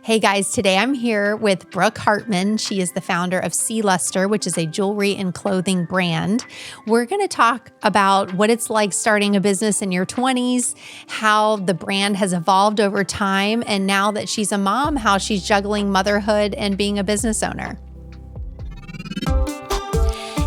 Hey guys, today I'm here with Brooke Hartman. She is the founder of Sea Lustre, which is a jewelry and clothing brand. We're going to talk about what it's like starting a business in your 20s, how the brand has evolved over time, and now that she's a mom, how she's juggling motherhood and being a business owner.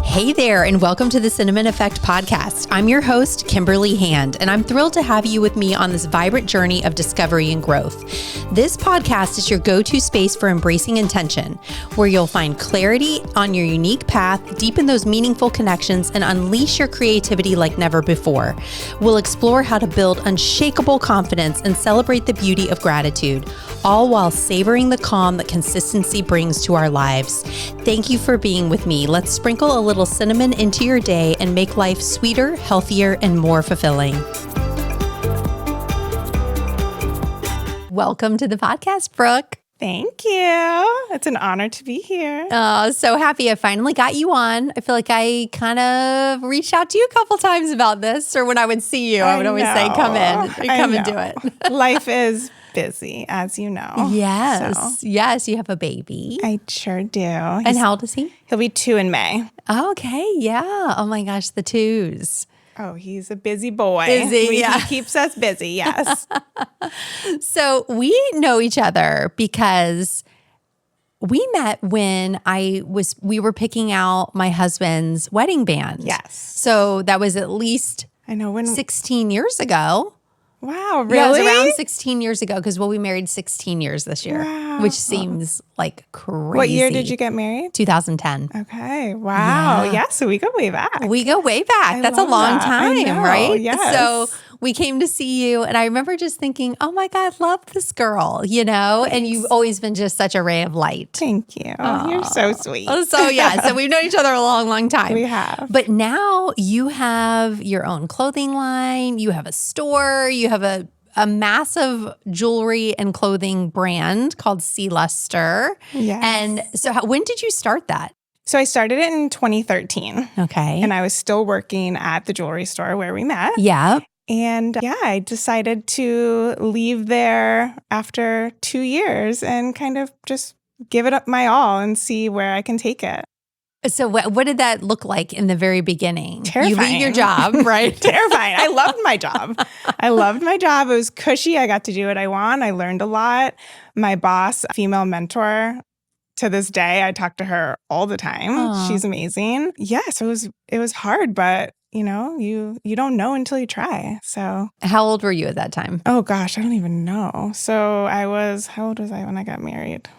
Hey there, and welcome to the Cinnamon Effect podcast. I'm your host, Kimberly, and I'm thrilled to have you with me on this vibrant journey of discovery and growth. This podcast is your go-to space for embracing intention, where you'll find clarity on your unique path, deepen those meaningful connections, and unleash your creativity like never before. We'll explore how to build unshakable confidence and celebrate the beauty of gratitude, all while savoring the calm that consistency brings to our lives. Thank you for being with me. Let's sprinkle a little cinnamon into your day and make life sweeter, healthier, and more fulfilling. Welcome to the podcast, Brooke. Thank you. It's an honor to be here. Oh, so happy I finally got you on. I feel like I kind of reached out to you a couple times about this, or when I would see you, I would always say, come in, come and do it. Life is busy, as you know. Yes. Yes, you have a baby. I sure do. And how old is he? He'll be 2 in May. Oh, okay. Yeah. Oh my gosh, the twos. Oh, he's a busy boy. Busy, yeah. He keeps us busy, yes. So we know each other because we met when we were picking out my husband's wedding band. Yes. So that was at least I know 16 years ago. Wow, really? Yeah, it was around 16 years ago because we married 16 years this year, which seems like crazy. What year did you get married? 2010. Okay. Wow. Yeah, so we go way back. We go way back. That's a long time, right? Yes. So we came to see you, and I remember just thinking, oh my God, love this girl, and you've always been just such a ray of light. Thank you. You're so sweet. So we've known each other a long, long time. We have. But now you have your own clothing line, you have a store, you have a massive jewelry and clothing brand called Sea Lustre. Yes. And so when did you start that? So I started it in 2013. Okay. And I was still working at the jewelry store where we met. Yeah. And I decided to leave there after 2 years and kind of just give it up my all and see where I can take it. So what did that look like in the very beginning? Terrifying. You leave your job, right? Terrifying. I loved my job. It was cushy. I got to do what I want. I learned a lot. My boss, female mentor, to this day, I talk to her all the time. Aww. She's amazing. Yeah, so it was hard, but you don't know until you try. So how old were you at that time? Oh gosh, I don't even know. So how old was I when I got married?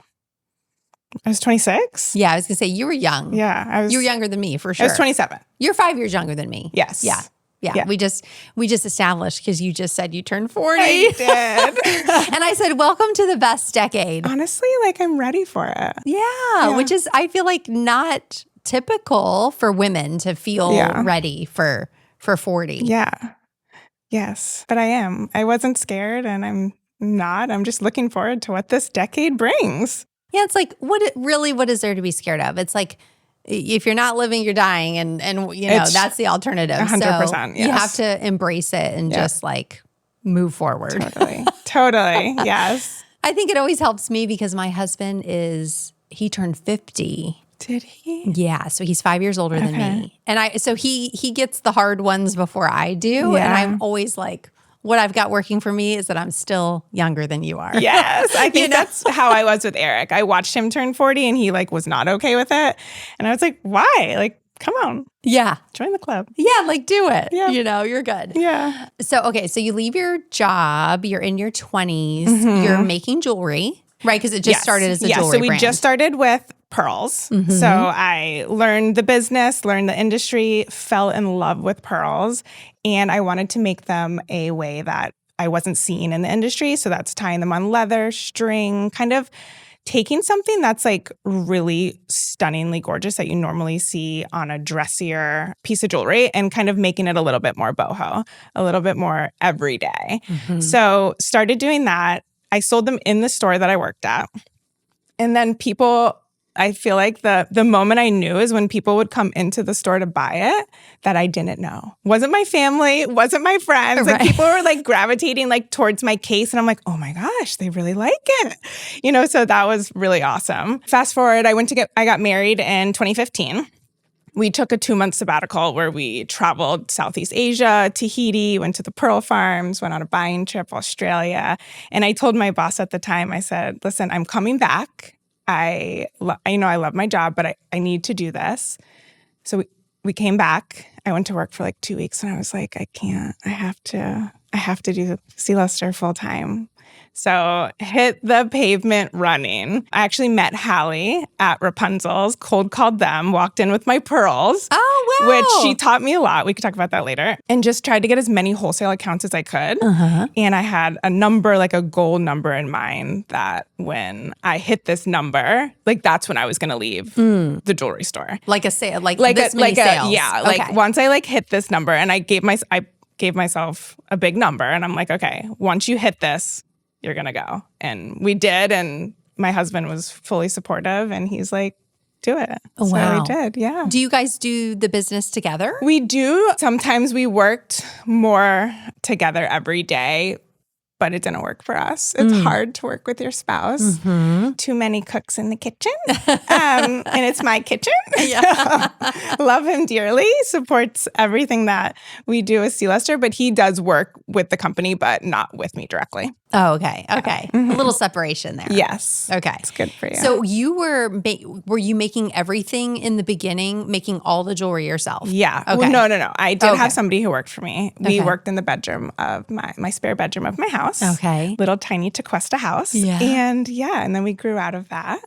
I was 26. Yeah, I was gonna say you were young. Yeah, you were younger than me for sure. I was 27. You're 5 years younger than me. Yes. Yeah. We just established because you just said you turned 40. I did. And I said, welcome to the best decade. Honestly, I'm ready for it. Yeah, which is, I feel like, not typical for women to feel ready for 40. Yeah. Yes, but I am. I wasn't scared and I'm not. I'm just looking forward to what this decade brings. Yeah, it's like, what is there to be scared of? It's like, if you're not living, you're dying. And that's the alternative. 100%, so yes. You have to embrace it and just move forward. Totally. Yes. I think it always helps me because my husband he turned 50. Did he? Yeah. So he's 5 years older than me. And so he gets the hard ones before I do. Yeah. And I'm always like, what I've got working for me is that I'm still younger than you are. Yes. I think that's how I was with Eric. I watched him turn 40 and he was not okay with it. And I was like, why? Come on. Yeah. Join the club. Yeah. Do it. Yeah. You're good. Yeah. So you leave your job, you're in your 20s, you're making jewelry, right? Because it just started as a jewelry brand. So we just started with pearls. Mm-hmm. So I learned the business, learned the industry, fell in love with pearls, and I wanted to make them a way that I wasn't seeing in the industry. So that's tying them on leather, string, kind of taking something that's really stunningly gorgeous that you normally see on a dressier piece of jewelry and kind of making it a little bit more boho, a little bit more everyday. Mm-hmm. So started doing that. I sold them in the store that I worked at. And then people I feel like the moment I knew is when people would come into the store to buy it that I didn't know. Wasn't my family, wasn't my friends. Right. Like people were like gravitating like towards my case and I'm like, oh my gosh, they really like it. So that was really awesome. Fast forward, I got married in 2015. We took a 2-month sabbatical where we traveled Southeast Asia, Tahiti, went to the pearl farms, went on a buying trip, Australia. And I told my boss at the time, I said, listen, I'm coming back. I love my job, but I need to do this. So we came back. I went to work for like 2 weeks and I was like, I can't. I have to do Sea Lustre full time. So hit the pavement running. I actually met Hallie at Rapunzel's, cold called them, walked in with my pearls. Oh, wow. Which she taught me a lot. We could talk about that later. And just tried to get as many wholesale accounts as I could. And I had a number, like a goal number in mind that when I hit this number, like that's when I was going to leave the jewelry store. Like a sale, like this many sales. Like once I like hit this number and I gave myself a big number and I'm like, okay, once you hit this, you're going to go. And we did. And my husband was fully supportive and he's like, do it. Oh, wow. So we did. Yeah. Do you guys do the business together? We do. Sometimes we worked more together every day, but it didn't work for us. It's hard to work with your spouse. Too many cooks in the kitchen. And it's my kitchen. Yeah. So, love him dearly, supports everything that we do with Sea Lustre, but he does work with the company, but not with me directly. Oh, okay. Okay. A little separation there. Yes. Okay. It's good for you. So you were you making everything in the beginning, making all the jewelry yourself? Yeah. Okay. Well, no. I did have somebody who worked for me. We Okay. worked in the bedroom of my spare bedroom of my house. Okay. Little tiny Tequesta house. Yeah. And then we grew out of that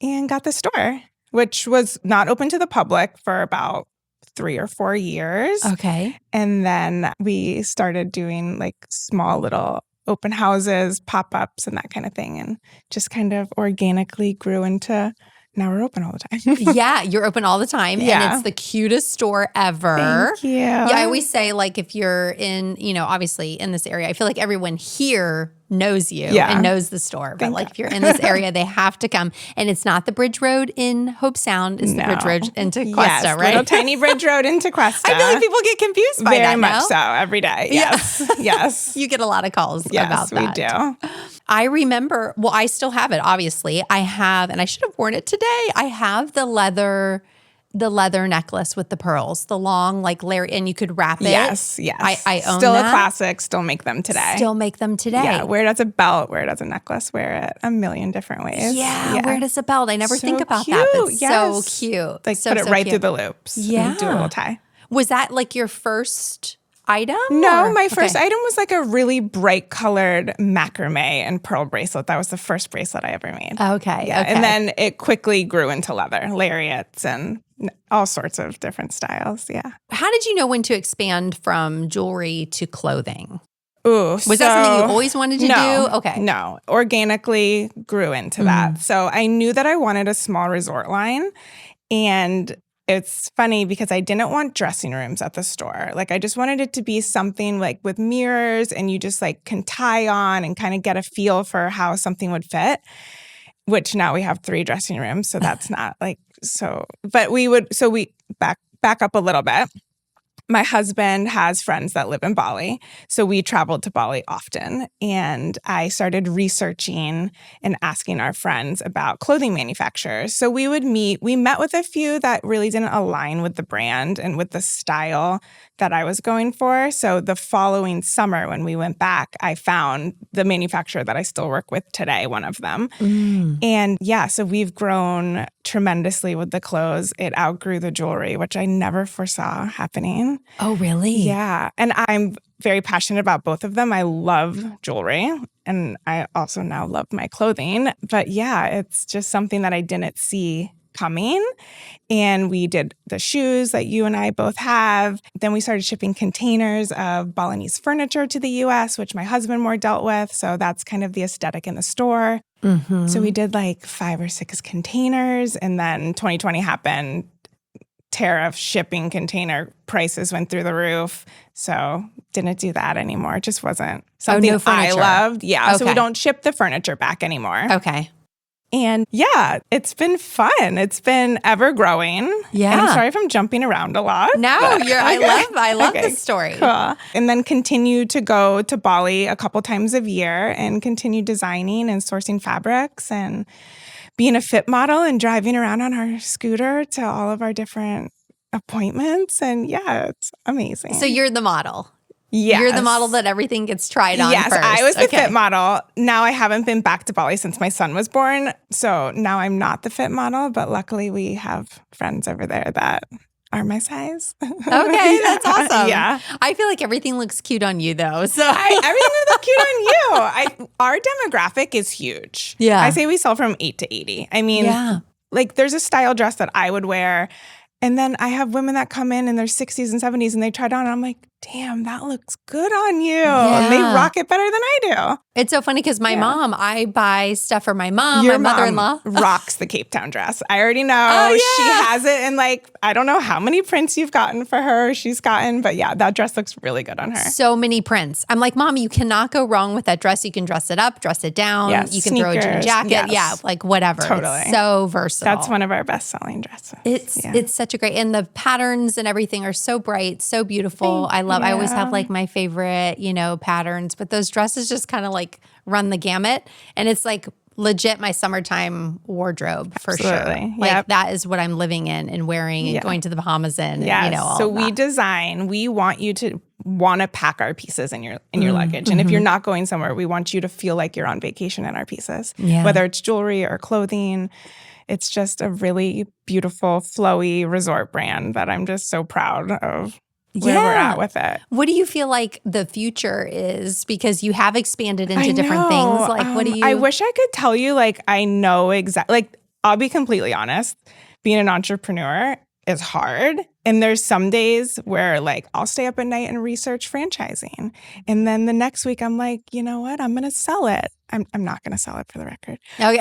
and got the store, which was not open to the public for about 3 or 4 years. Okay. And then we started doing like small little open houses, pop-ups and that kind of thing. And just kind of organically grew into now we're open all the time. Yeah, you're open all the time. Yeah. And it's the cutest store ever. Thank you. Yeah, I always say, like, if you're in, obviously in this area, I feel like everyone here knows you and knows the store. But like if you're in this area, they have to come. And it's not the Bridge Road in Hope Sound. It's the Bridge Road into Cuesta, right? Little tiny Bridge Road into Cuesta. I feel like people get confused by that Very much now. so, every day. Yes. Yes. You get a lot of calls about that. Yes, we do. I remember, well, I still have it, obviously. I have, and I should have worn it today. I have the leather necklace with the pearls, the long, like, layer, and you could wrap it. Yes. I own still that. a classic. Still make them today. Yeah, wear it as a belt, wear it as a necklace, wear it a million different ways. Yeah, wear it as a belt. I never think about cute. that, but Yes. so cute. Like so, put it so right cute. through the loops. Yeah. And do a little tie. Was that like your first item? No, my first item was like a really bright colored macrame and pearl bracelet. That was the first bracelet I ever made. Okay. Yeah. Okay. And then it quickly grew into leather, lariats and all sorts of different styles. Yeah. How did you know when to expand from jewelry to clothing? Ooh, Was that something you always wanted to do? Okay. No, organically grew into that. So I knew that I wanted a small resort line. And it's funny because I didn't want dressing rooms at the store. Like I just wanted it to be something like with mirrors and you just like can tie on and kind of get a feel for how something would fit, which now we have 3 dressing rooms. So that's not like, but we back up a little bit. My husband has friends that live in Bali, so we traveled to Bali often, and I started researching and asking our friends about clothing manufacturers. So we met with a few that really didn't align with the brand and with the style that I was going for. So the following summer when we went back, I found the manufacturer that I still work with today, one of them. And so we've grown tremendously with the clothes. It outgrew the jewelry, which I never foresaw happening. Oh, really? Yeah. And I'm very passionate about both of them. I love jewelry and I also now love my clothing. But it's just something that I didn't see coming. And we did the shoes that you and I both have. Then we started shipping containers of Balinese furniture to the US, which my husband more dealt with. So that's kind of the aesthetic in the store. So we did like 5 or 6 containers. And then 2020 happened. Tariff shipping container prices went through the roof. So didn't do that anymore. It just wasn't something I loved. Yeah. Okay. So we don't ship the furniture back anymore. Okay. And yeah, it's been fun. It's been ever growing. Yeah. And I'm sorry if I'm jumping around a lot. No, I love this story. Cool. And then continue to go to Bali a couple times a year and continue designing and sourcing fabrics and being a fit model and driving around on our scooter to all of our different appointments. And yeah, it's amazing. So you're the model. Yes. You're the model that everything gets tried on Yes, first. I was the fit model. Now I haven't been back to Bali since my son was born. So now I'm not the fit model, but luckily we have friends over there that are my size. Okay, that's awesome. Yeah. I feel like everything looks cute on you though. So everything looks cute on you. Our demographic is huge. Yeah. I say we sell from 8 to 80. I mean, like there's a style dress that I would wear. And then I have women that come in their 60s and 70s and they try it on and I'm like, damn, that looks good on you. Yeah. And they rock it better than I do. It's so funny because my mom, I buy stuff for my mom, Your my mother-in-law. rocks the Cape Town dress. I already know. She has it in like, I don't know how many prints you've gotten for her, she's gotten, but yeah, that dress looks really good on her. So many prints. I'm like, Mom, you cannot go wrong with that dress. You can dress it up, dress it down. Yes, you can throw a jean jacket. yes. Yeah, like whatever. Totally. It's so versatile. That's one of our best-selling dresses. It's such a great, and the patterns and everything are so bright, so beautiful. I always have like my favorite, patterns, but those dresses just kind of like run the gamut. And it's like legit my summertime wardrobe for sure. Like that is what I'm living in and wearing and going to the Bahamas in. And, all so of that. we want you to want to pack our pieces in your luggage. And if you're not going somewhere, we want you to feel like you're on vacation in our pieces, whether it's jewelry or clothing. It's just a really beautiful, flowy resort brand that I'm just so proud of where we're at with it. What do you feel like the future is? Because you have expanded into different things. Like, what do you? I wish I could tell you, like, I know exactly. Like, I'll be completely honest. Being an entrepreneur is hard. And there's some days where, like, I'll stay up at night and research franchising. And then the next week, I'm like, you know what? I'm going to sell it. I'm not going to sell it for the record. Okay.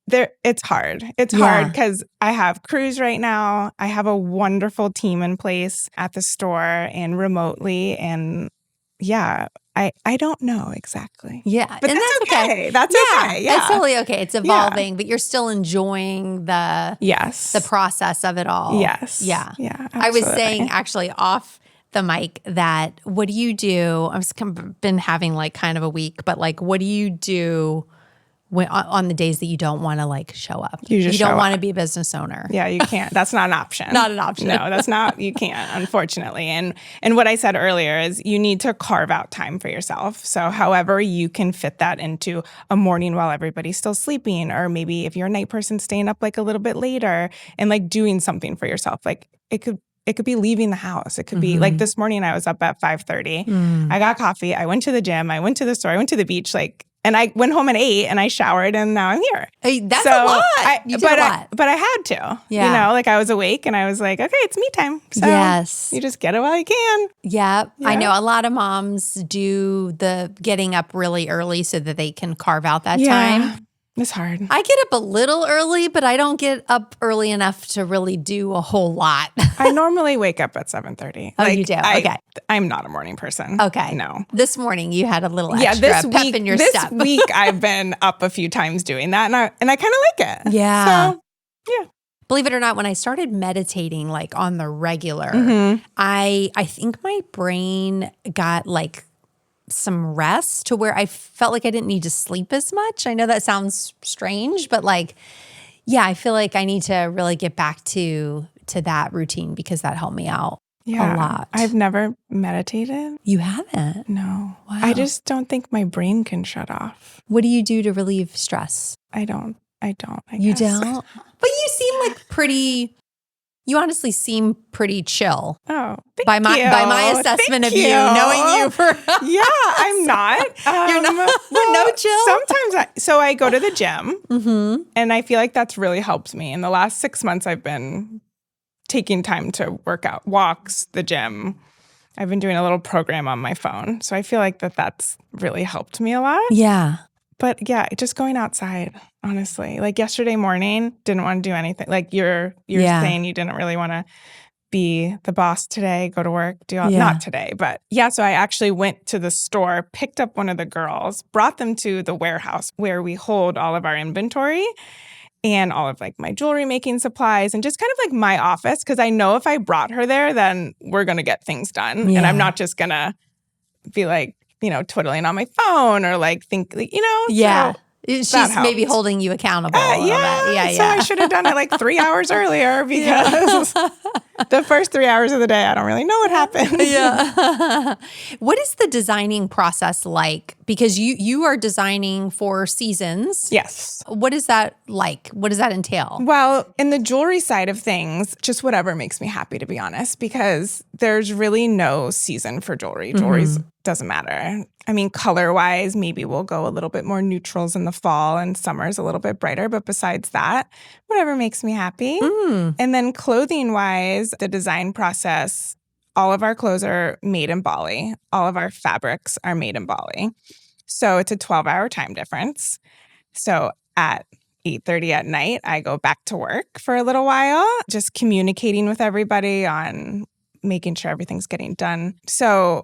But it's hard. It's hard because I have crews right now. I have a wonderful team in place at the store and remotely. And I don't know exactly. Yeah. But and that's okay. That's okay. Yeah. It's totally okay. It's evolving, but you're still enjoying the process of it all. Yes. Yeah. Yeah. Absolutely. I was saying actually off the mic that what do you do? I've been having like kind of a week, but like, what do you do on the days that you don't want to like show up? You don't want to be a business owner. Yeah, you can't. That's not an option. Not an option. No, that's not, you can't, unfortunately. And what I said earlier is you need to carve out time for yourself. So however you can fit that into a morning while everybody's still sleeping, or maybe if you're a night person, staying up like a little bit later and like doing something for yourself. Like it could be leaving the house. It could be like this morning I was up at 5:30. I got coffee. I went to the gym. I went to the store. I went to the beach. And I went home at 8 and I showered and now I'm here. Hey, that's a lot. You did a lot. But I had to. Yeah. Like I was awake and I was like, okay, it's me time. So you just get it while you can. Yeah. I know a lot of moms do the getting up really early so that they can carve out that time. It's hard. I get up a little early, but I don't get up early enough to really do a whole lot. I normally wake up at 7:30. Oh, you do? Okay. I'm not a morning person. Okay. No. This morning you had a little extra pep in your step. This week I've been up a few times doing that and I kind of like it. Yeah. So, yeah. Believe it or not, when I started meditating like on the regular, I think my brain got like some rest to where I felt like I didn't need to sleep as much. I know that sounds strange, but like, I feel like I need to really get back to that routine because that helped me out a lot. I've never meditated. You haven't? No. Wow. I just don't think my brain can shut off. What do you do to relieve stress? I don't. I You guess. don't? But you seem like you honestly seem pretty chill. Oh, by my assessment of you, knowing you for I'm not. You're no chill. Sometimes I go to the gym, and I feel like that's really helped me. In the last 6 months, I've been taking time to work out, walks, the gym. I've been doing a little program on my phone, so I feel like that's really helped me a lot. Yeah. But just going outside, honestly. Like yesterday morning, didn't want to do anything. Like you're saying you didn't really want to be the boss today, go to work, do all, not today, but yeah. So I actually went to the store, picked up one of the girls, brought them to the warehouse where we hold all of our inventory and all of like my jewelry making supplies and just kind of like my office. Cause I know if I brought her there, then we're going to get things done. And I'm not just going to be like, twiddling on my phone or like think, Yeah. So she's maybe holding you accountable. Yeah. So I should have done it like 3 hours earlier because the first 3 hours of the day, I don't really know what happened. Yeah. What is the designing process like? Because you are designing for seasons. Yes. What is that like? What does that entail? Well, in the jewelry side of things, just whatever makes me happy, to be honest, because there's really no season for jewelry. Jewelry's doesn't matter. I mean, color-wise, maybe we'll go a little bit more neutrals in the fall and summer's a little bit brighter. But besides that, whatever makes me happy. And then clothing-wise, the design process, all of our clothes are made in Bali. All of our fabrics are made in Bali. So it's a 12-hour time difference. So at 8:30 at night, I go back to work for a little while, just communicating with everybody on making sure everything's getting done. So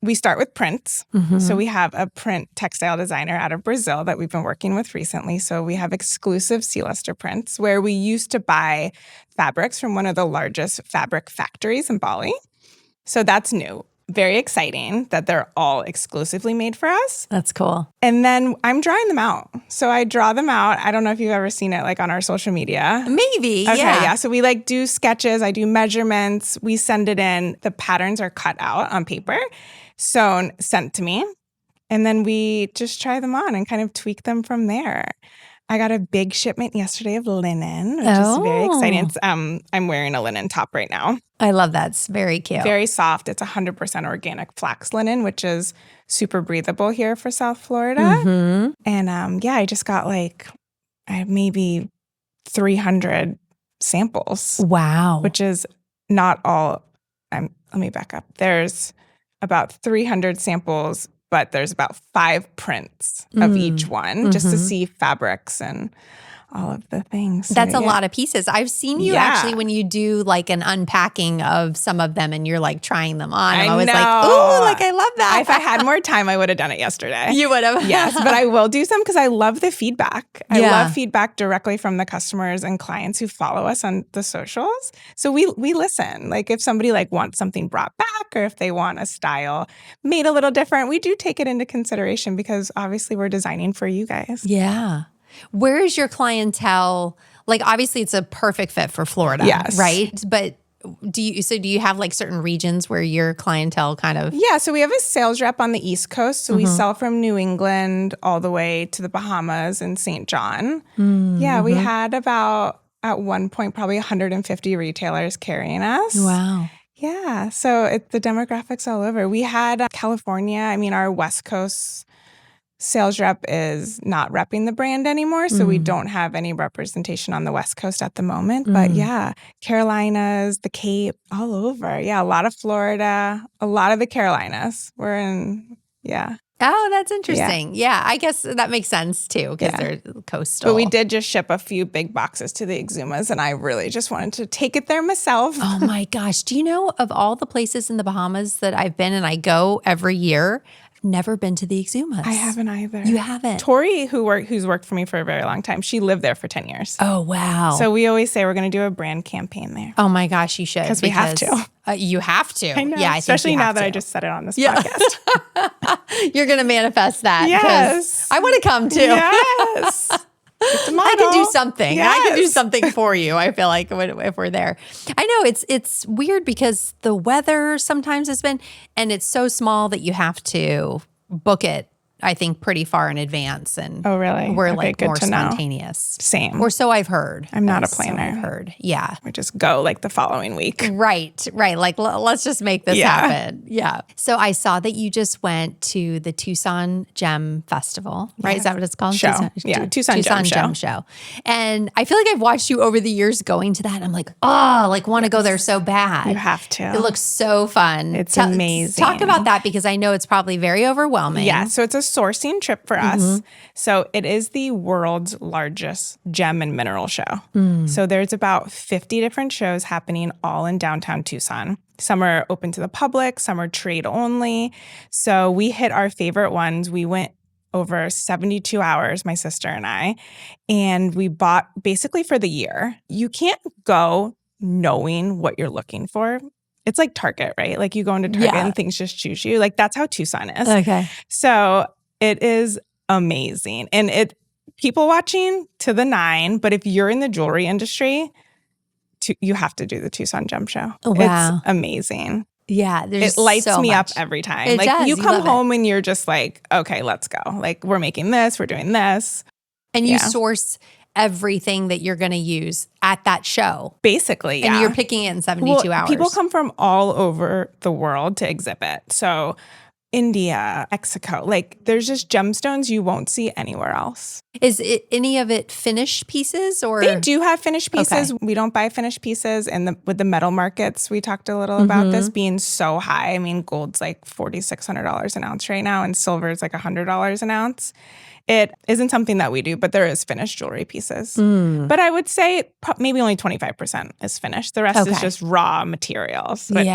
we start with prints. So we have a print textile designer out of Brazil that we've been working with recently. So we have exclusive Sea Lustre prints where we used to buy fabrics from one of the largest fabric factories in Bali. So that's new. Very exciting that they're all exclusively made for us. That's cool. And then I'm drawing them out. So I draw them out. I don't know if you've ever seen it like on our social media. Maybe, Okay, yeah. So we like do sketches. I do measurements. We send it in. The patterns are cut out on paper, sewn, sent to me. And then we just try them on and kind of tweak them from there. I got a big shipment yesterday of linen, which is very exciting. It's, I'm wearing a linen top right now. I love that. It's very cute. Very soft. It's 100% organic flax linen, which is super breathable here for South Florida. And I just got like maybe 300 samples. Wow. Which is not all. Let me back up. There's about 300 samples, but there's about 5 prints of each one just to see fabrics and all of the things. That's a lot of pieces. I've seen you actually when you do like an unpacking of some of them and you're like trying them on. I'm always like, ooh, like I love that. If I had more time, I would have done it yesterday. You would have. Yes, but I will do some because I love the feedback. I love feedback directly from the customers and clients who follow us on the socials. So we listen. Like if somebody like wants something brought back or if they want a style made a little different, we do take it into consideration because obviously we're designing for you guys. Yeah. Where is your clientele? Like, obviously, it's a perfect fit for Florida, right? But do you have like certain regions where your clientele kind of? Yeah, so we have a sales rep on the East Coast. So we sell from New England all the way to the Bahamas and St. John. Yeah, we had about, at one point, probably 150 retailers carrying us. Wow. Yeah, so the demographics all over. We had California. I mean, our West Coast sales rep is not repping the brand anymore, so we don't have any representation on the West Coast at the moment. But yeah, Carolinas, the Cape, all over. Yeah, a lot of Florida, a lot of the Carolinas. We're in, Oh, that's interesting. Yeah, I guess that makes sense too because they're coastal. But we did just ship a few big boxes to the Exumas, and I really just wanted to take it there myself. Oh my gosh. Do you know of all the places in the Bahamas that I've been and I go every year, never been to the Exumas. I haven't either. You haven't? Tori, who's worked for me for a very long time, she lived there for 10 years. Oh, wow. So we always say we're going to do a brand campaign there. Oh my gosh, you should. Because we have to. You have to. I know. Yeah, especially now that I just said it on this podcast. You're going to manifest that. Yes. I want to come too. Yes. I can do something. Yes. I can do something for you. I feel like if we're there. I know it's weird because the weather sometimes has been, and it's so small that you have to book it, I think, pretty far in advance. And oh, really? We're okay, like more Know. spontaneous. Same. Or so I've heard. I'm not a planner. So I've heard. Yeah. We just go like the following week. Right. Like, let's just make this happen. Yeah. So I saw that you just went to the Tucson Gem Festival, right? Yeah. Is that what it's called? Show. Tucson Gem Show. And I feel like I've watched you over the years going to that. I'm like, want to go there so bad. You have to. It looks so fun. It's amazing. Talk about that because I know it's probably very overwhelming. Yeah. So it's a sourcing trip for us. So it is the world's largest gem and mineral show. So there's about 50 different shows happening all in downtown Tucson. Some are open to the public, some are trade only. So we hit our favorite ones. We went over 72 hours, my sister and I, and we bought basically for the year. You can't go knowing what you're looking for. It's like Target, right? Like you go into Target and things just choose you. Like that's how Tucson is. Okay. So it is amazing. And people watching to the 9, but if you're in the jewelry industry, you have to do the Tucson Gem Show. Wow. It's amazing. Yeah, it lights me up every time. It does. You come home and you're just like, okay, let's go. Like we're making this, we're doing this. And you source everything that you're going to use at that show. Basically, yeah. And you're picking it in 72 hours. People come from all over the world to exhibit. So India, Mexico, like there's just gemstones you won't see anywhere else. Is it any of it finished pieces or? They do have finished pieces. Okay. We don't buy finished pieces. And with the metal markets, we talked a little about this being so high. I mean, gold's like $4,600 an ounce right now and silver is like $100 an ounce. It isn't something that we do, but there is finished jewelry pieces. But I would say maybe only 25% is finished. The rest is just raw materials, which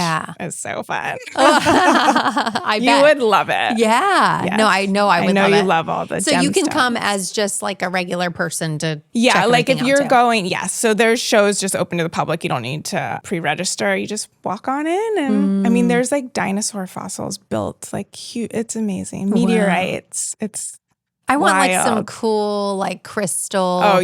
is so fun. I bet. You would love it. Yeah. Yes. No, I know I would love it. I know you it. love all the So you can gemstones. come as just like a regular person to Yeah, check like if everything you're out too. going, yes. So there's shows just open to the public. You don't need to pre-register. You just walk on in. And I mean, there's like dinosaur fossils built, like huge. It's amazing. Meteorites. I want wild. like some cool like crystal. Oh,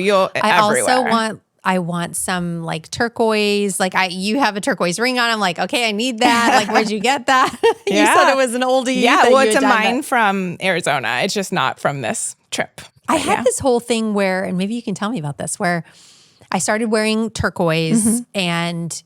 I want some like turquoise. Like you have a turquoise ring on. I'm like, okay, I need that. Like, where'd you get that? You said it was an oldie. Yeah, well, it's a mine from Arizona. It's just not from this trip. I had this whole thing where, and maybe you can tell me about this, where I started wearing turquoise and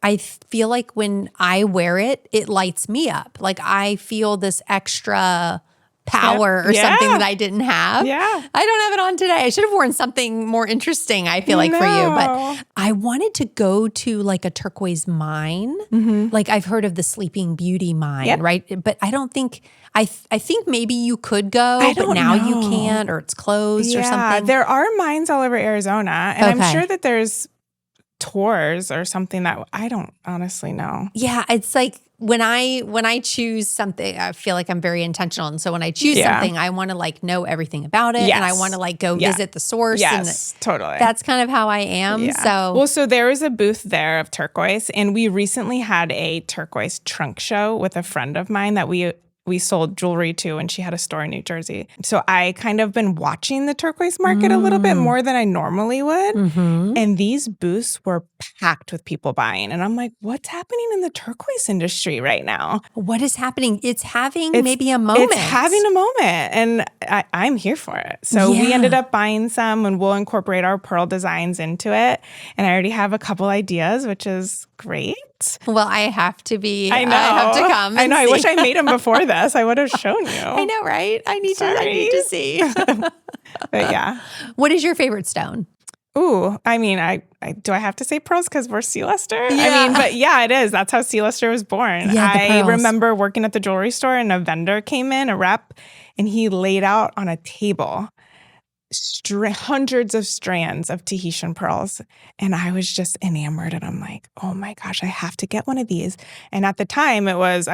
I feel like when I wear it, it lights me up. Like I feel this extra power or something that I didn't have. Yeah. I don't have it on today. I should have worn something more interesting, I feel like, for you. But I wanted to go to like a turquoise mine. Like I've heard of the Sleeping Beauty mine, right? But I don't think, I think maybe you could go, but now you can't, or it's closed or something. There are mines all over Arizona. And I'm sure that there's tours or something that I don't honestly know. Yeah, it's like when I choose something, I feel like I'm very intentional. And so when I choose something, I want to like know everything about it. And I want to like go visit the source. Yes, totally. That's kind of how I am. Yeah. So there is a booth there of turquoise. And we recently had a turquoise trunk show with a friend of mine that we sold jewelry to, and she had a store in New Jersey. So I kind of been watching the turquoise market a little bit more than I normally would. And these booths were packed with people buying. And I'm like, what's happening in the turquoise industry right now? What is happening? It's having maybe a moment. It's having a moment. And I'm here for it. So we ended up buying some, and we'll incorporate our pearl designs into it. And I already have a couple ideas, which is great. Well, I have to be. I know. I have to come. I know. See. I wish I made them before this. I would have shown you. I know, right? I need to see. But yeah. What is your favorite stone? Ooh, I mean, do I have to say pearls because we're Sea Lustre? I mean, but yeah, it is. That's how Sea Lustre was born. Yeah, I remember working at the jewelry store, and a vendor came in, a rep, and he laid out on a table hundrds of strands of Tahitian pearls. And I was just enamored. And I'm like, oh my gosh, I have to get one of these. And at the time I was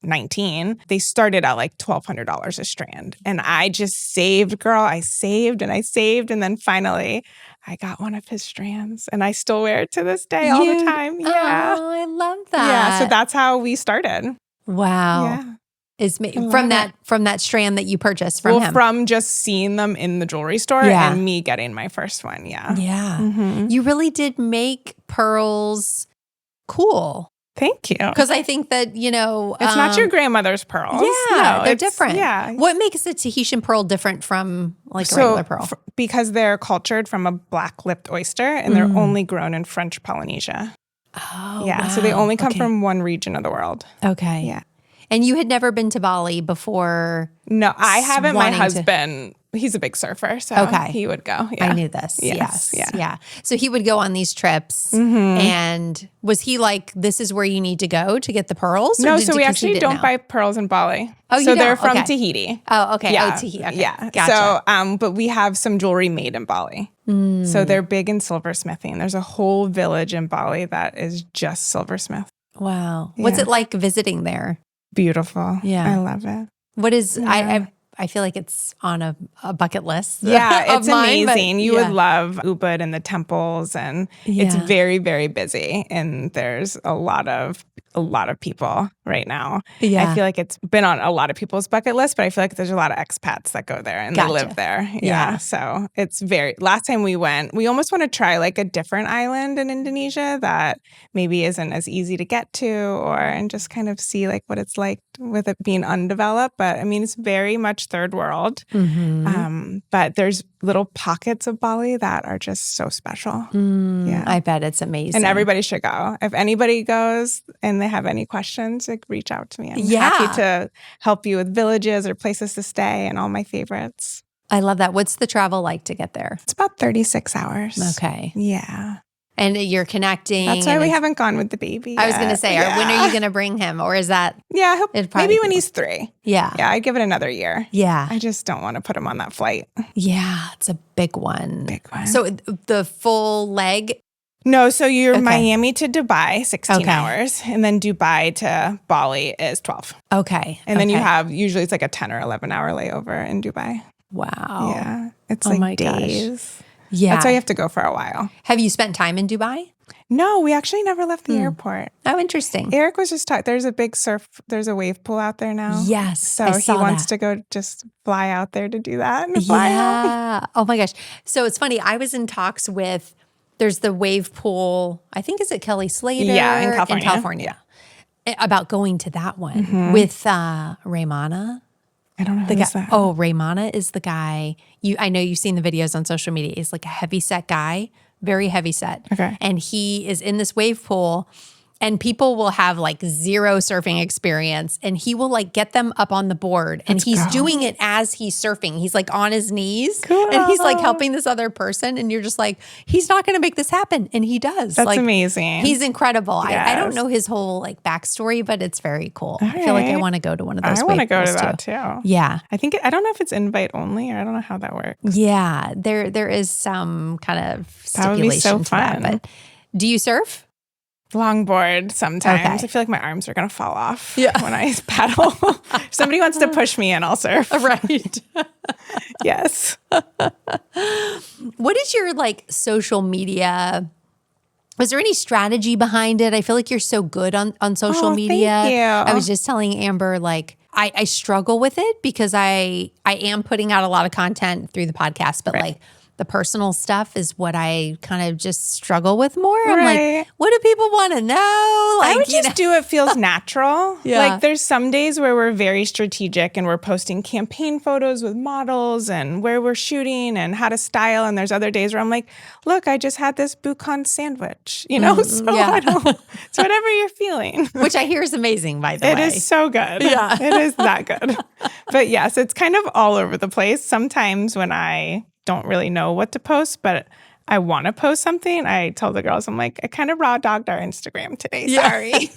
19. They started at like $1,200 a strand. And I just saved, girl. I saved and I saved. And then finally I got one of his strands, and I still wear it to this day all the time. Yeah. Oh, I love that. Yeah. So that's how we started. Wow. Yeah. Is from that strand that you purchased from him. From just seeing them in the jewelry store and me getting my first one. Yeah. Yeah. You really did make pearls cool. Thank you. Because I think that, it's not your grandmother's pearls. Yeah, no, they're different. Yeah. What makes a Tahitian pearl different from like a regular pearl? Because they're cultured from a black-lipped oyster, and they're only grown in French Polynesia. Oh, yeah. wow. So they only come from one region of the world. Okay. Yeah. And you had never been to Bali before? No, I haven't. My husband he's a big surfer, so he would go. Yeah. I knew this. Yes. Yeah. Yeah. So he would go on these trips. And was he like, this is where you need to go to get the pearls? No, so we actually don't buy pearls in Bali. Oh, so you they're don't? from Tahiti. Oh, okay. Yeah. Oh, Tahiti. Okay. Yeah. Gotcha. So, but we have some jewelry made in Bali. So they're big in silversmithing. There's a whole village in Bali that is just silversmith. Wow. What's it like visiting there? Beautiful. Yeah. I love it. What is, I feel like it's on a bucket list. Yeah, it's mine, amazing. You would love Ubud and the temples, and it's very, very busy. And there's a lot of people right now. Yeah. I feel like it's been on a lot of people's bucket list, but I feel like there's a lot of expats that go there and they live there. Yeah. So it's last time we went, we almost want to try like a different island in Indonesia that maybe isn't as easy to get to, and just kind of see like what it's like with it being undeveloped. But I mean, it's very much third world. But there's little pockets of Bali that are just so special. Yeah. I bet it's amazing. And everybody should go. If anybody goes and they have any questions, like reach out to me. I'm happy to help you with villages or places to stay and all my favorites. I love that. What's the travel like to get there? It's about 36 hours. Okay. Yeah. And you're connecting. That's why we haven't gone with the baby yet. I was going to say, when are you going to bring him? Or is that? Yeah, maybe when he's 3. Yeah. Yeah, I'd give it another year. Yeah. I just don't want to put him on that flight. Yeah, it's a big one. Big one. So the full leg? No, so you're Miami to Dubai, 16 hours. And then Dubai to Bali is 12. Okay. And then you have, usually it's like a 10 or 11 hour layover in Dubai. Wow. Yeah. It's like days. Gosh. Yeah. That's why you have to go for a while. Have you spent time in Dubai? No, we actually never left the airport. Oh, interesting. Eric was just talking. There's a wave pool out there now. Yes. So he wants to go just fly out there to do that. And fly out. Oh my gosh. So it's funny. I was in talks with, there's the wave pool, I think, is it Kelly Slater? Yeah, in California. About going to that one with Raymana. I don't know who is that. Oh, Raymana is the guy. I know you've seen the videos on social media. He's like a heavy set guy, very heavy set. Okay. And he is in this wave pool, and people will have like zero surfing experience, and he will like get them up on the board, and he's doing it as he's surfing. He's like on his knees, and he's like helping this other person, and you're just like, he's not going to make this happen, and he does. That's like, amazing. He's incredible. Yes. I don't know his whole like backstory, but it's very cool. I feel like I want to go to one of those. I want to go to that too. Yeah. I don't know if it's invite only, or I don't know how that works. Yeah, there is some kind of stipulation. That would be so fun. But do you surf? Longboard sometimes. Okay. I feel like my arms are going to fall off when I paddle. If somebody wants to push me in, I'll surf. Right. Yes. What is your like social media? Was there any strategy behind it? I feel like you're so good on social media. Thank you. I was just telling Amber, like, I struggle with it because I am putting out a lot of content through the podcast, but like the personal stuff is what I kind of just struggle with more. I'm like, what do people want to know? Like, I would just do it feels natural. Yeah. Like there's some days where we're very strategic and we're posting campaign photos with models and where we're shooting and how to style. And there's other days where I'm like, look, I just had this boucan sandwich, you know? So it's whatever you're feeling. Which I hear is amazing, by the way. It is so good. Yeah. It is that good. But yes, it's kind of all over the place. Sometimes when I don't really know what to post, but I want to post something, I tell the girls, I'm like, I kind of raw dogged our Instagram today. Sorry.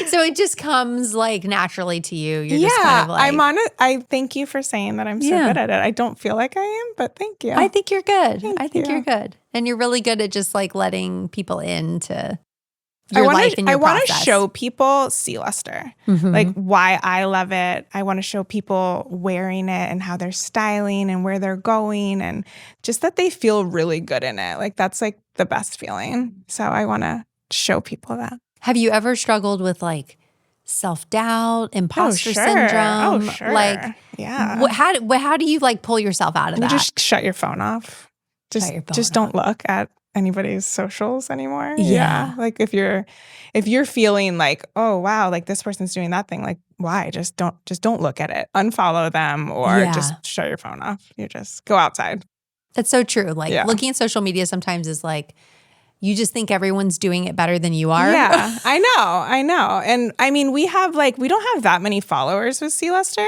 So it just comes like naturally to you. You're just kind of like, I'm on it. I thank you for saying that I'm so good at it. I don't feel like I am, but thank you. I think you're good. Thank think you. you're good. And you're really good at just like letting people into your life and your process. I want to show people Sea Lustre, like why I love it. I want to show people wearing it and how they're styling and where they're going and just that they feel really good in it. Like that's like the best feeling. So I want to show people that. Have you ever struggled with like self-doubt, imposter syndrome? Oh, sure. Like, how do you like pull yourself out of that? Just shut your phone off. Just don't look at anybody's socials anymore. Yeah. Like if you're feeling like, oh wow, like this person's doing that thing, like why? Just don't look at it. Unfollow them or just shut your phone off. You just go outside. That's so true. Like looking at social media sometimes is like, you just think everyone's doing it better than you are. Yeah, I know. And I mean, we don't have that many followers with Sea Lustre.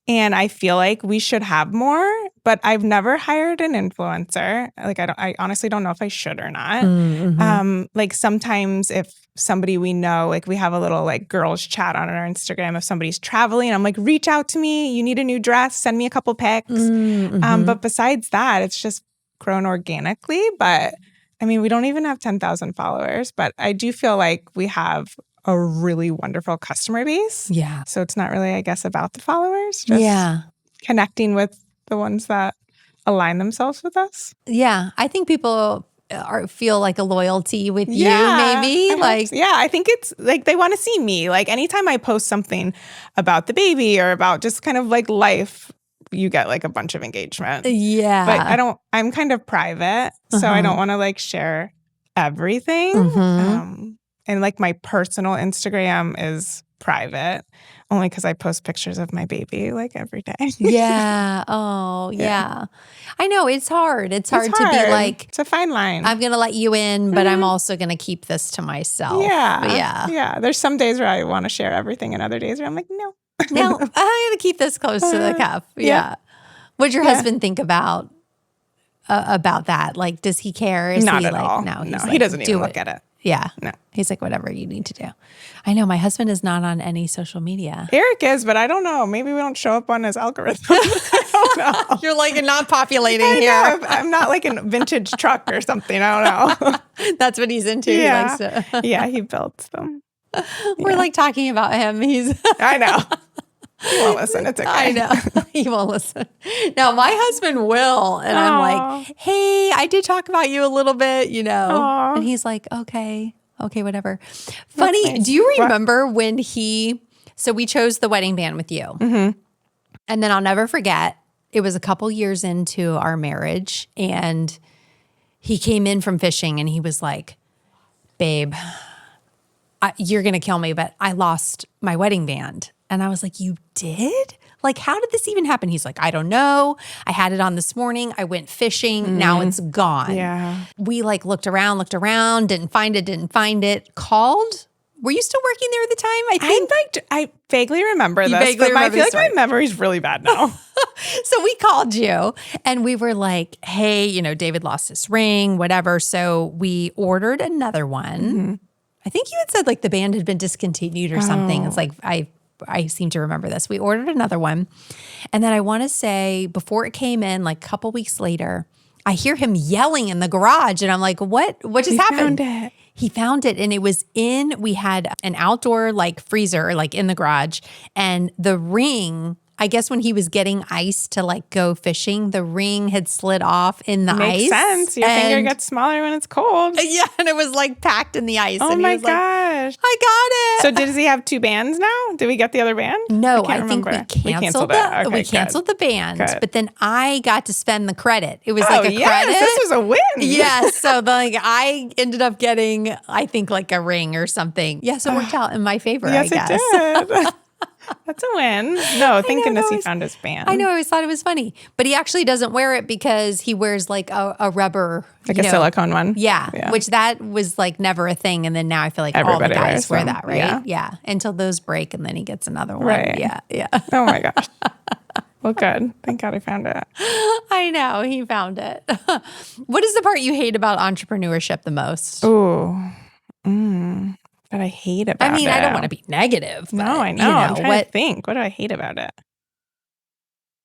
And I feel like we should have more, but I've never hired an influencer. Like I honestly don't know if I should or not. Like sometimes if somebody we know, like we have a little like girls chat on our Instagram. If somebody's traveling, I'm like, reach out to me. You need a new dress. Send me a couple pics. But besides that, it's just grown organically. But I mean, we don't even have 10,000 followers, but I do feel like we have a really wonderful customer base. Yeah. So it's not really, I guess, about the followers, just connecting with the ones that align themselves with us. Yeah. I think people feel like a loyalty with you, maybe. I think it's like they want to see me. Like anytime I post something about the baby or about just kind of like life, you get like a bunch of engagement. Yeah. But I'm kind of private, so I don't want to like share everything. And like my personal Instagram is private only because I post pictures of my baby like every day. Yeah. Oh, yeah. I know it's hard. It's hard to be like, it's a fine line. I'm going to let you in, but I'm also going to keep this to myself. Yeah. There's some days where I want to share everything and other days where I'm like, no, I'm going to keep this close to the cuff. Yeah. What'd your husband think about that? Like, does he care? Is Not he at like, all. No, he's he doesn't even look at it. Yeah. No. He's like, whatever you need to do. I know my husband is not on any social media. Eric is, but I don't know. Maybe we don't show up on his algorithm. I don't know. You're like, you're not populating here. I'm not like a vintage truck or something. I don't know. That's what he's into. Yeah. He likes to. Yeah, he builds them. We're like talking about him. I know. He won't listen. It's okay. I know. He won't listen. No, my husband will. And I'm like, hey, I did talk about you a little bit, And he's like, okay, whatever. Funny. Nice. Do you remember when so we chose the wedding band with you. And then I'll never forget, it was a couple years into our marriage and he came in from fishing and he was like, babe, you're going to kill me, but I lost my wedding band. And I was like, you did? Like, how did this even happen? He's like, I don't know. I had it on this morning. I went fishing. Now it's gone. Yeah. We like looked around, didn't find it. Called? Were you still working there at the time? I vaguely remember this, vaguely but I remember feel this like my memory's really bad now. So we called you and we were like, hey, David lost his ring, whatever. So we ordered another one. I think you had said like the band had been discontinued or something. It's like, I seem to remember this. We ordered another one. And then I want to say before it came in, like a couple weeks later, I hear him yelling in the garage. And I'm like, what just happened? He found it. And it was we had an outdoor like freezer, like in the garage. And the ring, I guess when he was getting ice to like go fishing, the ring had slid off in the ice. Makes sense. Your finger gets smaller when it's cold. Yeah, and it was like packed in the ice. Oh and my he was gosh. Like, I got it. So does he have two bands now? Did we get the other band? No, I think we canceled it. We canceled the band, but then I got to spend the credit. It was like a credit. This was a win. Yes. So I ended up getting, I think like a ring or something. Yes, it worked out in my favor, I guess. It did. That's a win. No, thank goodness he found his band. I know. I always thought it was funny. But he actually doesn't wear it because he wears like a rubber. Like a silicone one? Yeah. Which that was like never a thing. And then now I feel like everybody all the guys wear that, right? Yeah. Until those break and then he gets another one. Right. Yeah. Oh my gosh. Well, good. Thank God I found it. I know. He found it. What is the part you hate about entrepreneurship the most? That I hate about it. I mean, I don't want to be negative. But, no, I know. I'm trying to think. What do I hate about it?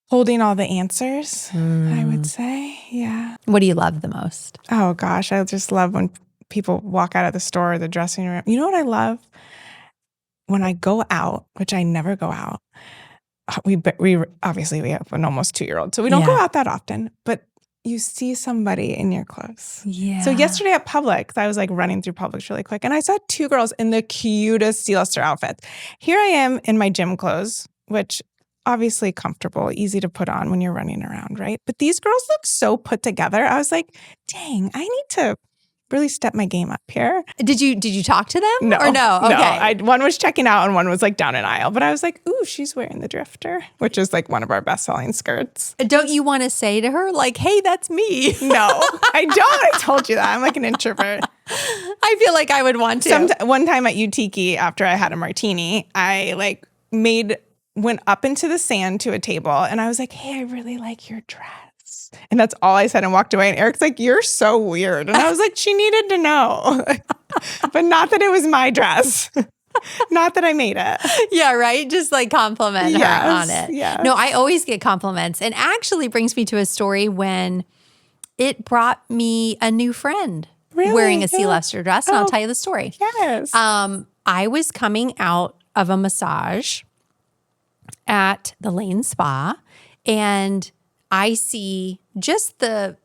Holding all the answers, I would say. Yeah. What do you love the most? Oh, gosh. I just love when people walk out of the store or the dressing room. You know what I love? When I go out, which I never go out. We obviously we have an almost 2-year-old, so we don't go out that often. But you see somebody in your clothes. Yeah. So yesterday at Publix, I was like running through Publix really quick, and I saw 2 girls in the cutest Sea Lustre outfits. Here I am in my gym clothes, which obviously comfortable, easy to put on when you're running around, right? But these girls look so put together. I was like, dang, I need to really step my game up here. Did you talk to them? No. Or no? Okay. No. One was checking out and one was like down an aisle. But I was like, ooh, she's wearing the Drifter, which is like one of our best-selling skirts. Don't you want to say to her, like, hey, that's me? No, I don't. I told you that. I'm like an introvert. I feel like I would want to. One time at Utiki, after I had a martini, I like made went up into the sand to a table and I was like, hey, I really like your dress. And that's all I said and walked away. And Eric's like, you're so weird. And I was like, she needed to know. But not that it was my dress. Not that I made it. Yeah, right? Just like compliment her on it. Yes. No, I always get compliments. And actually brings me to a story when it brought me a new friend wearing a Sea Lustre dress. And I'll tell you the story. Yes. I was coming out of a massage at the Lane Spa, and I see just the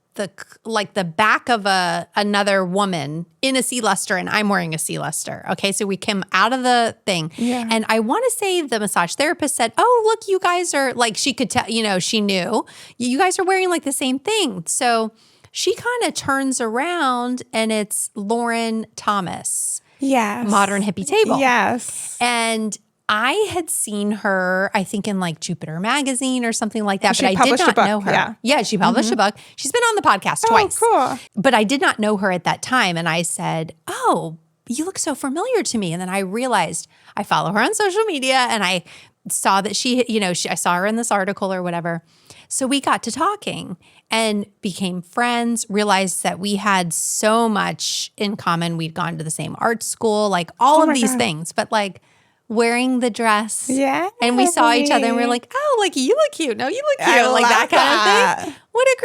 back of another woman in a Sea Lustre, and I'm wearing a Sea Lustre. Okay, so we came out of the thing, and I want to say the massage therapist said, "Oh, look, you guys are like," she could tell, she knew you guys are wearing like the same thing. So she kind of turns around, and it's Lauren Thomas. Yes. Modern Hippie Table. Yes. And I had seen her, I think in like Jupiter magazine or something like that, but I did not know her. Yeah, she published a book. She's been on the podcast twice. Cool. But I did not know her at that time. And I said, oh, you look so familiar to me. And then I realized I follow her on social media and I saw that I saw her in this article or whatever. So we got to talking and became friends, realized that we had so much in common. We'd gone to the same art school, like all of these things, but like wearing the dress. Yeah. And we saw each other and we were like, oh, like you look cute. No, you look cute. Like that kind of thing. What a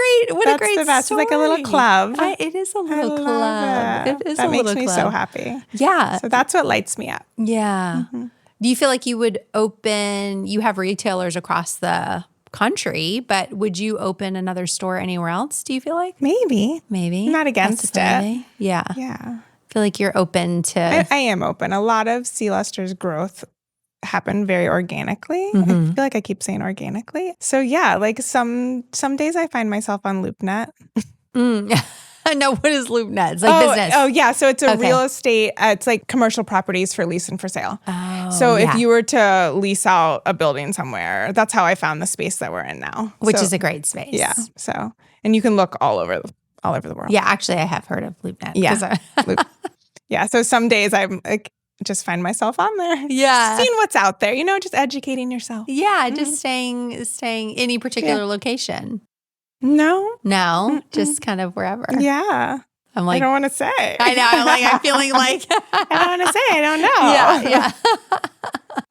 great the best. story. It's like a little club. It is a little club. It is that a little club. makes me so happy. Yeah. So that's what lights me up. Yeah. Do you feel like you would you have retailers across the country, but would you open another store anywhere else, do you feel like? Maybe. I'm not against it. Yeah. Yeah. I feel like you're open to... I am open. A lot of Sea Lustre's growth happened very organically. I feel like I keep saying organically. So yeah, like some days I find myself on LoopNet. No, what is LoopNet? It's like business. Oh, yeah. So it's a real estate, it's like commercial properties for lease and for sale. So if you were to lease out a building somewhere, that's how I found the space that we're in now. Which is a great space. Yeah. So, and you can look all over the world. Yeah, actually I have heard of LoopNet. Yeah. Yeah. So some days I'm like, just find myself on there. Yeah. Seeing what's out there, just educating yourself. Yeah. Just staying any particular location. No. Just kind of wherever. Yeah. I'm like, I don't want to say. I know. I'm feeling like I don't want to say. I don't know. Yeah.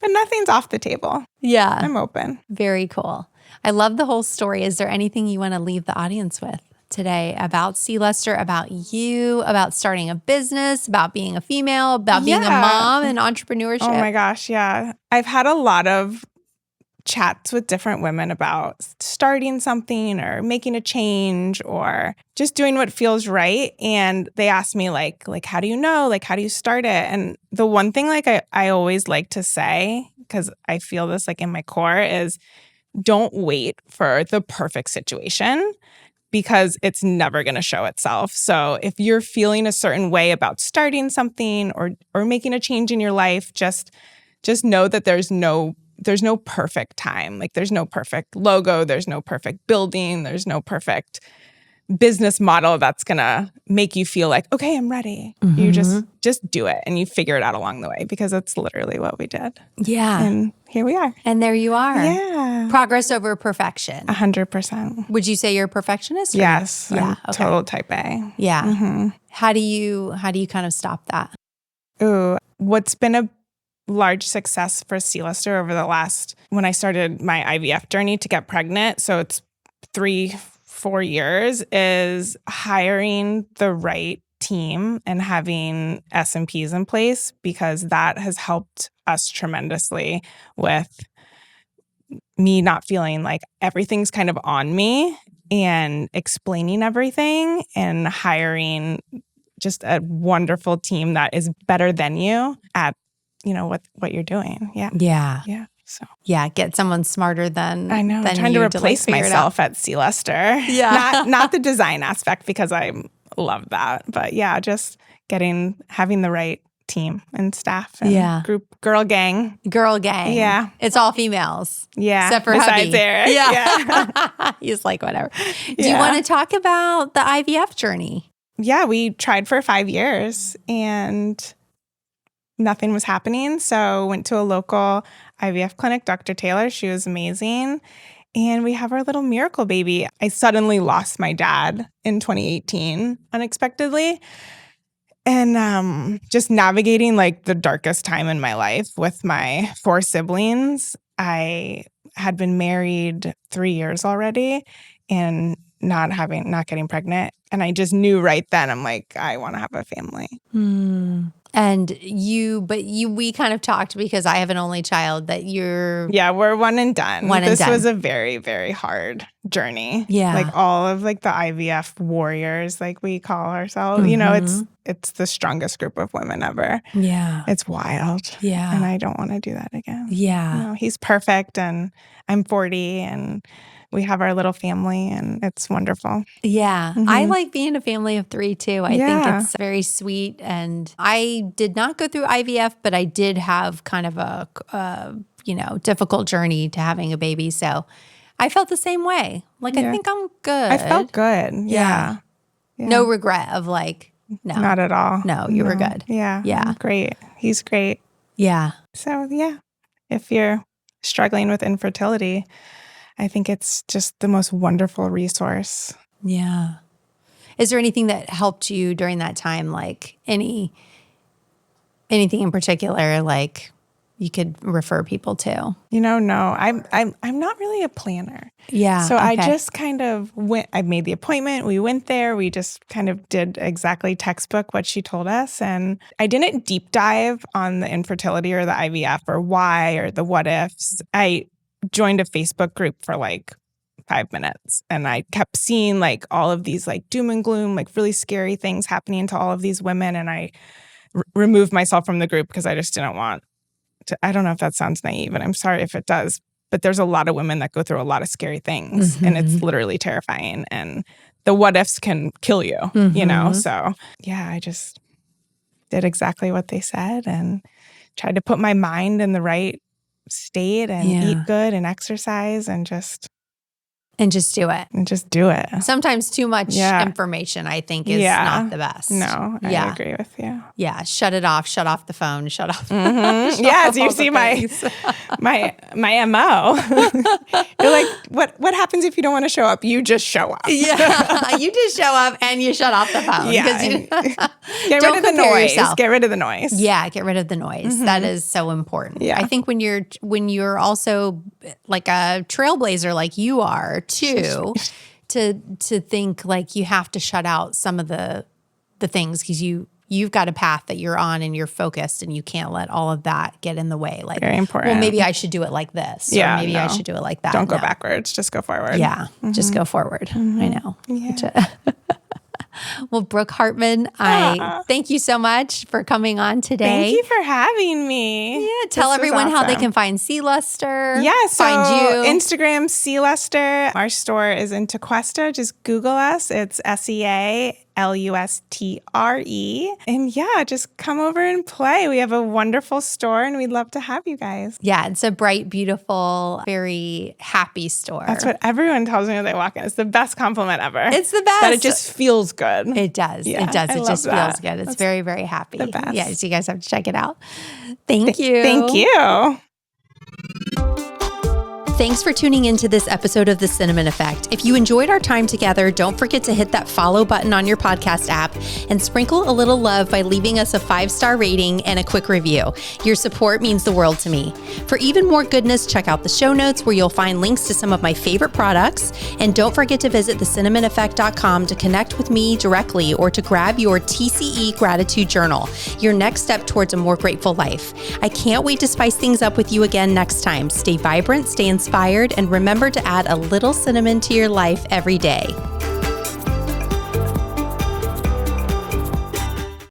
But nothing's off the table. Yeah. I'm open. Very cool. I love the whole story. Is there anything you want to leave the audience with today about Sea Lustre, about you, about starting a business, about being a female, about being a mom and entrepreneurship? Oh my gosh. Yeah. I've had a lot of chats with different women about starting something or making a change or just doing what feels right. And they ask me like, how do you know? Like, how do you start it? And the one thing like I always like to say, because I feel this like in my core, is don't wait for the perfect situation because it's never going to show itself. So if you're feeling a certain way about starting something or making a change in your life, just know that there's no perfect time. Like there's no perfect logo, there's no perfect building, there's no perfect business model that's going to make you feel like, okay, I'm ready. You just do it and you figure it out along the way because that's literally what we did. Yeah. And here we are. And there you are. Yeah. Progress over perfection. 100%. Would you say you're a perfectionist? Yes. Yeah. I'm total type A. Yeah. How do you kind of stop that? Ooh, what's been a large success for Sea Lustre over the last, when I started my IVF journey to get pregnant, so it's 3-4 years, is hiring the right team and having S&Ps in place because that has helped us tremendously with me not feeling like everything's kind of on me and explaining everything and hiring just a wonderful team that is better than you at what you're doing. Yeah. Yeah. Yeah. So get someone smarter than I know. Than trying to you replace myself at Sea Lustre. Yeah. Not the design aspect because I love that. But yeah, just having the right team and staff and group girl gang. Yeah. It's all females. Yeah. Except for besides hubby. Eric. Yeah. He's like, whatever. Do you want to talk about the IVF journey? Yeah. We tried for 5 years and nothing was happening. So went to a local IVF clinic, Dr. Taylor. She was amazing. And we have our little miracle baby. I suddenly lost my dad in 2018 unexpectedly. And just navigating like the darkest time in my life with my 4 siblings. I had been married 3 years already and not getting pregnant. And I just knew right then, I'm like, I want to have a family. And we kind of talked because I have an only child that you're. Yeah, we're one and done. This was a very, very hard journey. Yeah. Like all of like the IVF warriors, like we call ourselves, you know, it's the strongest group of women ever. Yeah. It's wild. Yeah. And I don't want to do that again. Yeah. You know, he's perfect and I'm 40 and we have our little family and it's wonderful. Yeah. I like being a family of 3 too. I think it's very sweet. And I did not go through IVF, but I did have kind of a difficult journey to having a baby. So I felt the same way. Like, I think I'm good. I felt good. Yeah. No regret of like, no. Not at all. No, you were good. Yeah. Yeah. Great. He's great. Yeah. So if you're struggling with infertility, I think it's just the most wonderful resource. Yeah. Is there anything that helped you during that time? Like anything in particular, like you could refer people to? No, I'm not really a planner. Yeah. So I just kind of went, I made the appointment. We went there. We just kind of did exactly textbook what she told us. And I didn't deep dive on the infertility or the IVF or why or the what ifs. I joined a Facebook group for like 5 minutes and I kept seeing like all of these like doom and gloom, like really scary things happening to all of these women. And I removed myself from the group because I just didn't want to. I don't know if that sounds naive and I'm sorry if it does, but there's a lot of women that go through a lot of scary things and it's literally terrifying. And the what ifs can kill you, you know? So I just did exactly what they said and tried to put my mind in the right state and eat good and exercise and just do it. And just do it. Sometimes too much information, I think, is not the best. No, I agree with you. Yeah. Shut it off. Shut off the phone. Shut off. Yes, you see my MO. You're like, what happens if you don't want to show up? You just show up. Yeah. You just show up and you shut off the phone. Yeah. Get rid of the noise. Yourself. Get rid of the noise. Yeah. Get rid of the noise. That is so important. Yeah. I think when you're also like a trailblazer like you are too, to think like you have to shut out some of the things because you've got a path that you're on and you're focused and you can't let all of that get in the way. Like, very important. Well, maybe I should do it like this. Or maybe I should do it like that. Don't go backwards. Just go forward. Yeah. Just go forward. I know. Yeah. Well, Brooke Hartman, I thank you so much for coming on today. Thank you for having me. Yeah, tell everyone how they can find Sea Lustre. Yeah, so find you. Instagram, Sea Lustre. Our store is in Tequesta. Just Google us. It's SEALUSTRE. And just come over and play. We have a wonderful store and we'd love to have you guys. Yeah, it's a bright, beautiful, very happy store. That's what everyone tells me when they walk in. It's the best compliment ever. It's the best. That it just feels good. It does. Yeah, it does. It just feels good. It's very, very happy. The best. Yeah, so you guys have to check it out. Thank you. Thank you. Thanks for tuning into this episode of The Cinnamon Effect. If you enjoyed our time together, don't forget to hit that follow button on your podcast app and sprinkle a little love by leaving us a 5-star rating and a quick review. Your support means the world to me. For even more goodness, check out the show notes where you'll find links to some of my favorite products. And don't forget to visit thecinnamoneffect.com to connect with me directly or to grab your TCE Gratitude Journal, your next step towards a more grateful life. I can't wait to spice things up with you again next time. Stay vibrant, stay inspired, and remember to add a little cinnamon to your life every day.